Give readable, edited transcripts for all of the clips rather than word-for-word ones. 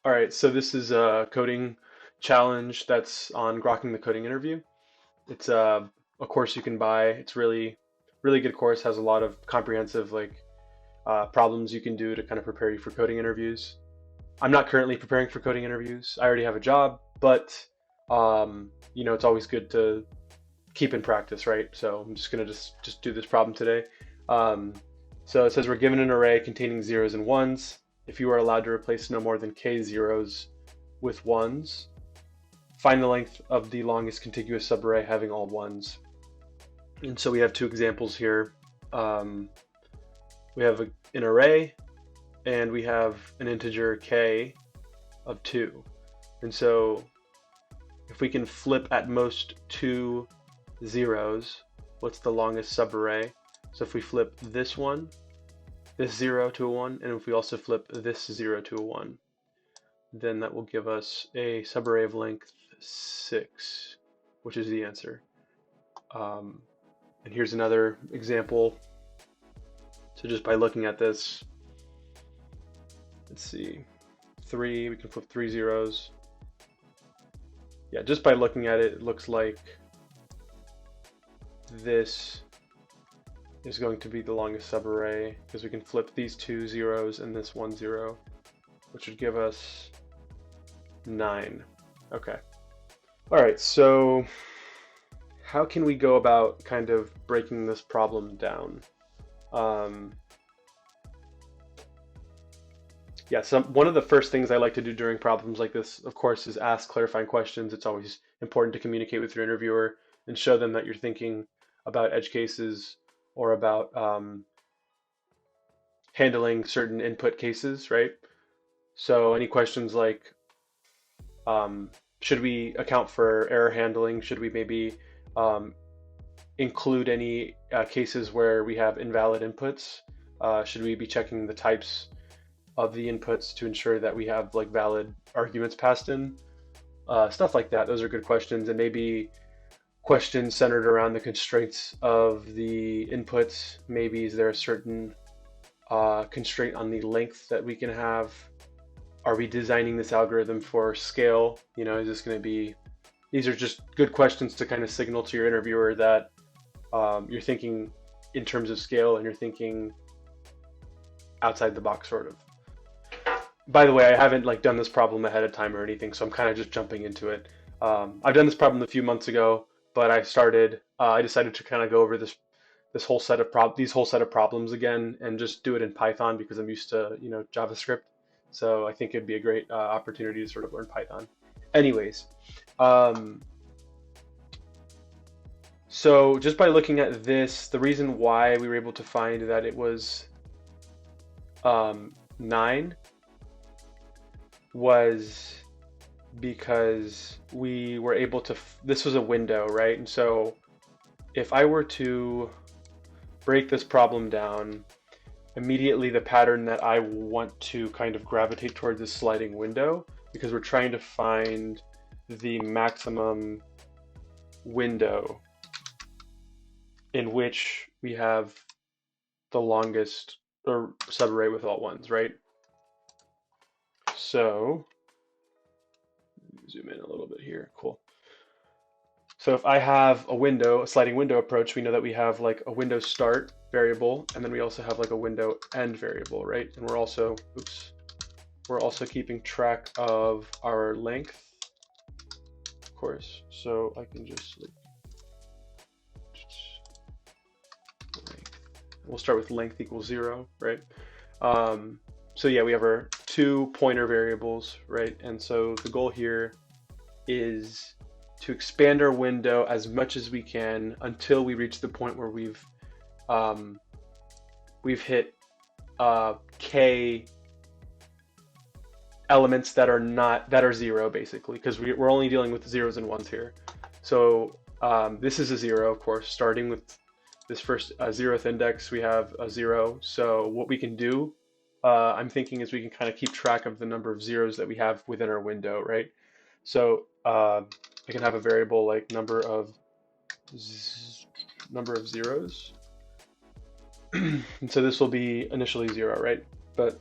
All right, so this is a coding challenge that's on Grokking the Coding Interview. It's a course you can buy. It's really good course. Has a lot of comprehensive problems you can do to kind of prepare you for coding interviews. I'm not currently preparing for coding interviews. I already have a job, but it's always good to keep in practice, right? So I'm just gonna just do this problem today. Um, so it says we're given an array containing zeros and ones. If you are allowed to replace no more than k zeros with ones, find the length of the longest contiguous subarray having all ones. And so we have two examples here. Um, we have an array and we have an integer k of 2. And so if we can flip at most two zeros, what's the longest subarray? So if we flip this 0 to a 1, and if we also flip this 0 to a 1, then that will give us a subarray of length 6, which is the answer. And here's another example. So just by looking at this, let's see, 3, we can flip 3 zeros. Yeah, just by looking at it, it looks like this is going to be the longest subarray because we can flip these 2 zeros and this 1 0, which would give us 9. Okay. All right, so how can we go about kind of breaking this problem down? Yeah, one of the first things I like to do during problems like this, of course, is ask clarifying questions. It's always important to communicate with your interviewer and show them that you're thinking about edge cases or about handling certain input cases, right? So any questions like, should we account for error handling? Should we maybe include any cases where we have invalid inputs? Should we be checking the types of the inputs to ensure that we have like valid arguments passed in? Stuff like that. Those are good questions, and maybe questions centered around the constraints of the inputs. Maybe is there a certain constraint on the length that we can have? Are we designing this algorithm for scale? Is this going to be, these are just good questions to kind of signal to your interviewer that you're thinking in terms of scale and you're thinking outside the box, sort of. By the way, I haven't done this problem ahead of time or anything, so I'm kind of just jumping into it. I've done this problem a few months ago, but I decided to kind of go over this whole set of these whole set of problems again and just do it in Python because I'm used to JavaScript. So I think it'd be a great opportunity to sort of learn Python. Anyways, so just by looking at this, the reason why we were able to find that it was 9 was because we were able to, this was a window, right? And so if I were to break this problem down, immediately the pattern that I want to kind of gravitate towards is sliding window, because we're trying to find the maximum window in which we have the longest or subarray with all ones, right? So zoom in a little bit here. Cool. So if I have a sliding window approach, we know that we have like a window start variable, and then we also have like a window end variable, right? And we're also keeping track of our length, of course. So I can just we'll start with length equals 0, right? So yeah, we have our 2 pointer variables, right? And so the goal here is to expand our window as much as we can until we reach the point where we've hit k elements that are 0, basically, because we're only dealing with zeros and ones here. So this is a 0, of course. Starting with this first 0th index, we have a 0. So what we can do, I'm thinking, is we can kind of keep track of the number of zeros that we have within our window, right? So I can have a variable like number of zeros. And so this will be initially 0, right? But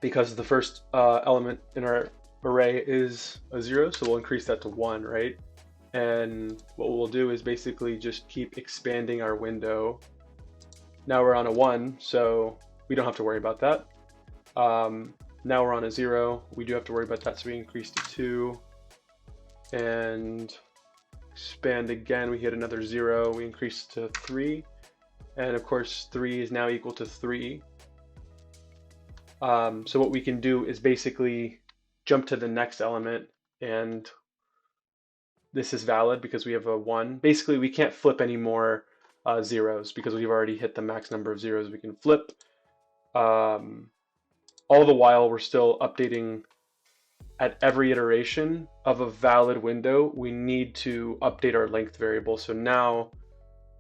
because the first element in our array is a 0, so we'll increase that to 1, right? And what we'll do is basically just keep expanding our window. Now we're on a 1, so we don't have to worry about that. Now we're on a 0, we do have to worry about that, so we increase to 2, and expand again, we hit another 0, we increase to 3, and of course 3 is now equal to 3. So what we can do is basically jump to the next element, and this is valid because we have a 1. Basically, we can't flip any more zeros because we've already hit the max number of zeros we can flip. All the while, we're still updating at every iteration of a valid window. We need to update our length variable. So now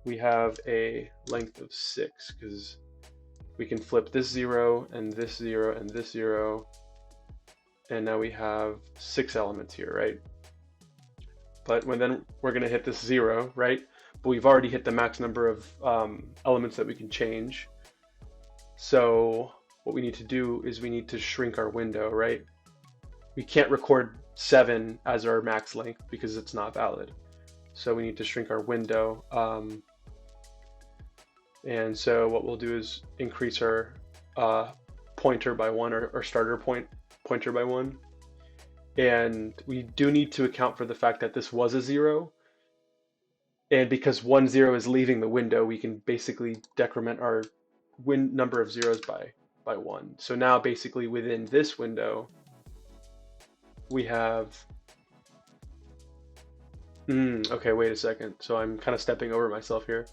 we have a length of 6 because we can flip this 0 and this 0 and this 0. And now we have 6 elements here, right? But then we're going to hit this 0, right? But we've already hit the max number of elements that we can change. So what we need to do is we need to shrink our window, right? We can't record 7 as our max length because it's not valid. So we need to shrink our window. And so what we'll do is increase our pointer by 1, or starter pointer by 1. And we do need to account for the fact that this was a 0. And because 1 0 is leaving the window, we can basically decrement our number of zeros by 1. So now basically within this window, we have, okay, wait a second. So I'm kind of stepping over myself here.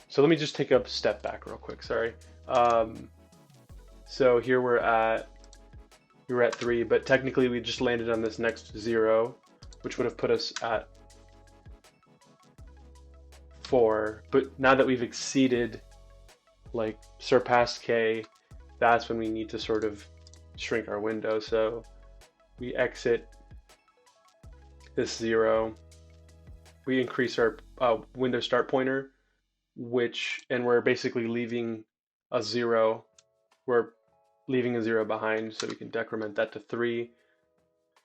So let me just take a step back real quick, sorry. So here we're at 3, but technically we just landed on this next 0, which would have put us at 4. But now that we've exceeded, like surpassed k, that's when we need to sort of shrink our window. So we exit this 0, we increase our window start pointer, and we're basically leaving a 0. We're leaving a 0 behind, so we can decrement that to 3.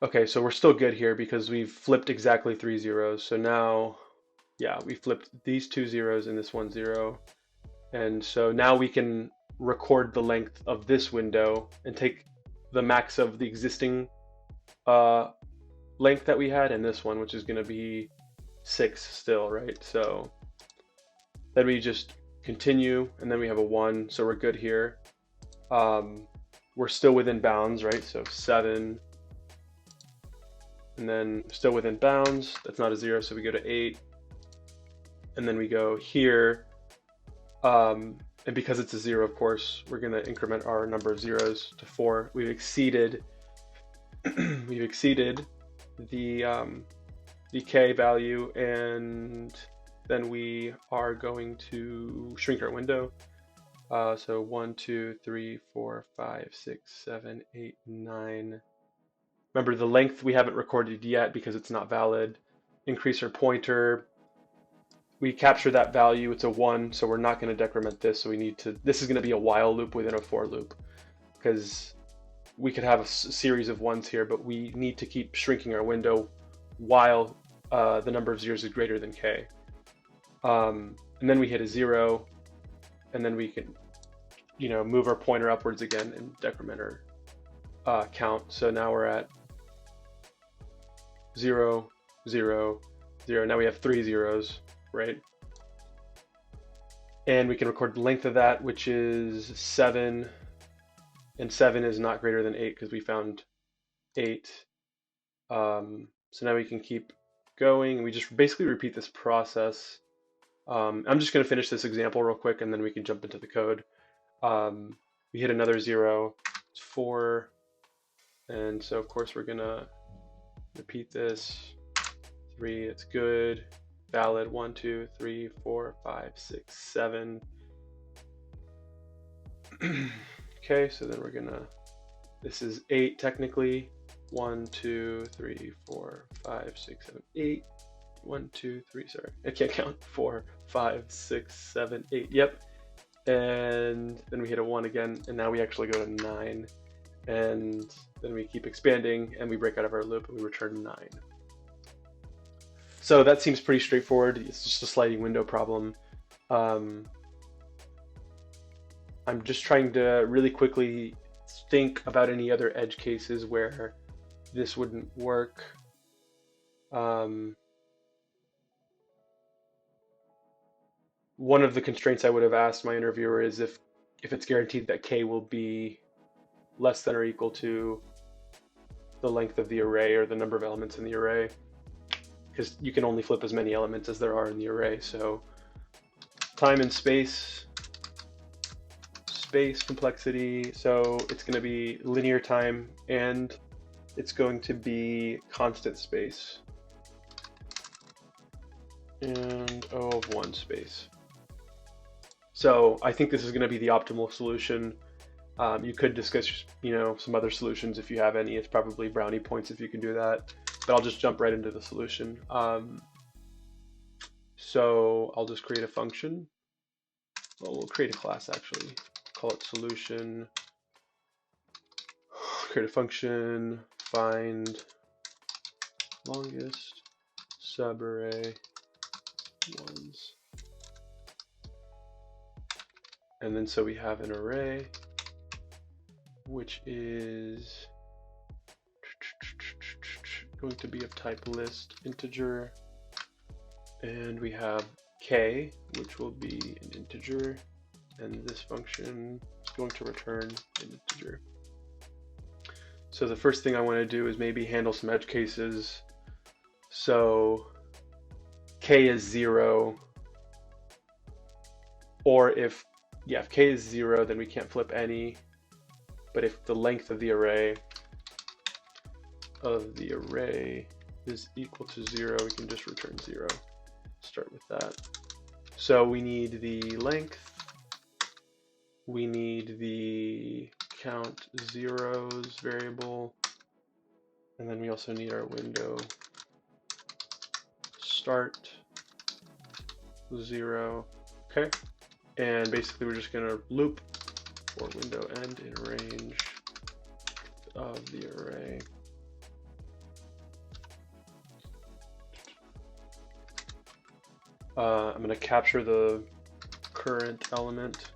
Okay, so we're still good here because we've flipped exactly 3 zeros. So now, yeah, we flipped these 2 zeros and this 1 0. And so now we can record the length of this window and take the max of the existing length that we had and this one, which is going to be 6 still, right? So then we just continue, and then we have a 1, so we're good here. We're still within bounds, right? So 7, and then still within bounds. That's not a 0, so we go to 8, and then we go here. And because it's a 0, of course, we're going to increment our number of zeros to 4. We've exceeded the k value, and then we are going to shrink our window. So 1, 2, 3, 4, 5, 6, 7, 8, 9. Remember, the length we haven't recorded yet because it's not valid. Increase our pointer. We capture that value, it's a 1, so we're not going to decrement this. So this is going to be a while loop within a for loop, because we could have a series of 1s here, but we need to keep shrinking our window while the number of zeros is greater than k. And then we hit a 0, and then we can, move our pointer upwards again and decrement our count. So now we're at 0, 0, 0. Now we have 3 zeros, right? And we can record the length of that, which is 7, and 7 is not greater than 8 because we found 8. So now we can keep going. We just basically repeat this process. I'm just going to finish this example real quick, and then we can jump into the code. We hit another 0, it's 4, and so of course we're going to repeat this. 3, it's good, valid. 1, 2, 3, 4, 5, 6, 7. Okay, so then we're gonna, this is 8 technically. 1, 2, 3, 4, 5, 6, 7, 8. 1, 2, 3, sorry, I can't count. 4, 5, 6, 7, 8. Yep. And then we hit a 1 again, and now we actually go to 9. and then we keep expanding and we break out of our loop and we return 9. So that seems pretty straightforward. It's just a sliding window problem. Um, I'm just trying to really quickly think about any other edge cases where this wouldn't work. One of the constraints I would have asked my interviewer is if it's guaranteed that k will be less than or equal to the length of the array or the number of elements in the array, because you can only flip as many elements as there are in the array. So time and space complexity, so it's going to be linear time and it's going to be constant space and O of 1 space. So I think this is going to be the optimal solution. You could discuss, some other solutions if you have any. It's probably brownie points if you can do that, but I'll just jump right into the solution. So I'll just create a function. Well, we'll create a class actually. Call it solution. Create a function. Find longest subarray ones. And then so we have an array which is going to be of type list integer, and we have k, which will be an integer, and this function is going to return an integer. So the first thing I want to do is maybe handle some edge cases. So k is 0, or if k is 0, then we can't flip any. But if the length of the array is equal to 0, we can just return 0. Start with that. So we need the length, we need the count zeros variable, and then we also need our window start 0. Okay, and basically we're just going to loop for window end in range of the array. I'm going to capture the current element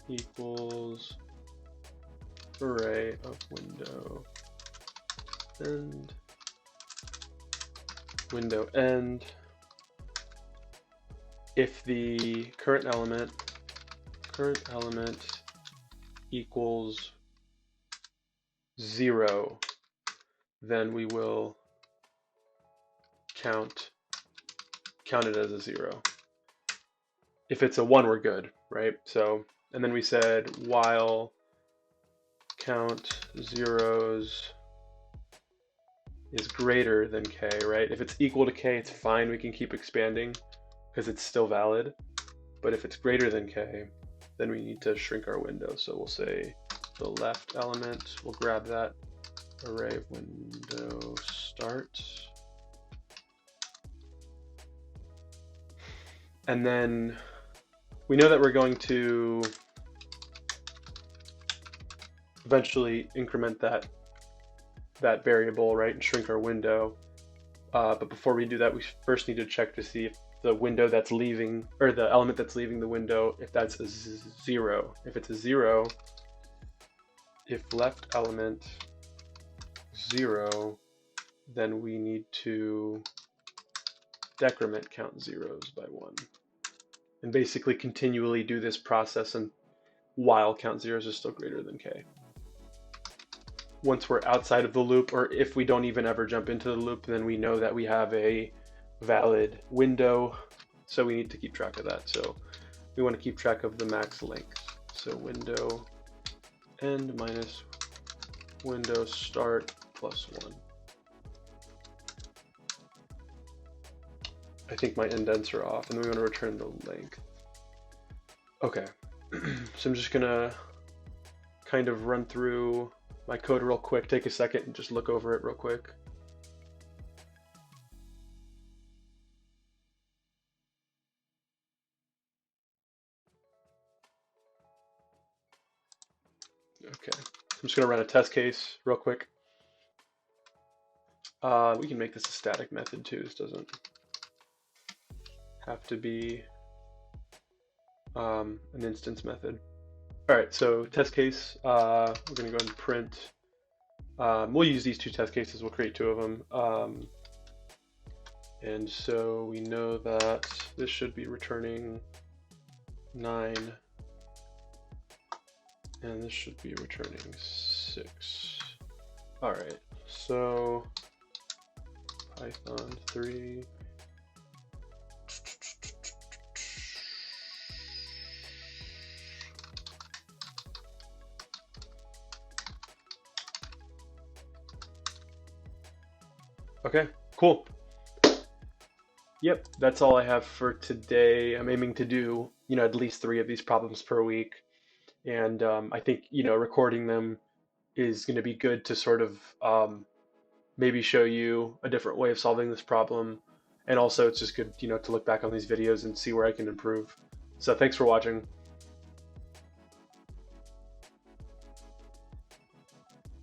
equals array of window end. If the current element equals 0, then we will count it as a 0. If it's a 1, we're good, right? So, and then we said while count zeros is greater than k, right? If it's equal to k, it's fine, we can keep expanding because it's still valid. But if it's greater than k, then we need to shrink our window. So we'll say the left element, we'll grab that array of window start. And then we know that we're going to eventually increment that variable, right, and shrink our window. But before we do that, we first need to check to see if the window that's leaving, or the element that's leaving the window, if that's a 0. If it's a 0, if left element 0, then we need to decrement count zeros by 1. And basically continually do this process and while count zeros is still greater than k. Once we're outside of the loop, or if we don't even ever jump into the loop, then we know that we have a valid window, so we need to keep track of that. So we want to keep track of the max length. So window end minus window start plus 1. I think my indents are off, and then we want to return the length. Okay, so I'm just gonna kind of run through my code real quick, take a second and just look over it real quick. Okay, I'm just gonna run a test case real quick. We can make this a static method too. This doesn't have to be an instance method. All right, so test case, we're gonna go ahead and print. We'll use these two test cases. We'll create two of them. And so we know that this should be returning 9, and this should be returning 6. All right, so Python 3. Okay, cool. Yep, that's all I have for today. I'm aiming to do, at least 3 of these problems per week. And I think, recording them is going to be good to sort of maybe show you a different way of solving this problem. And also it's just good, to look back on these videos and see where I can improve. So thanks for watching.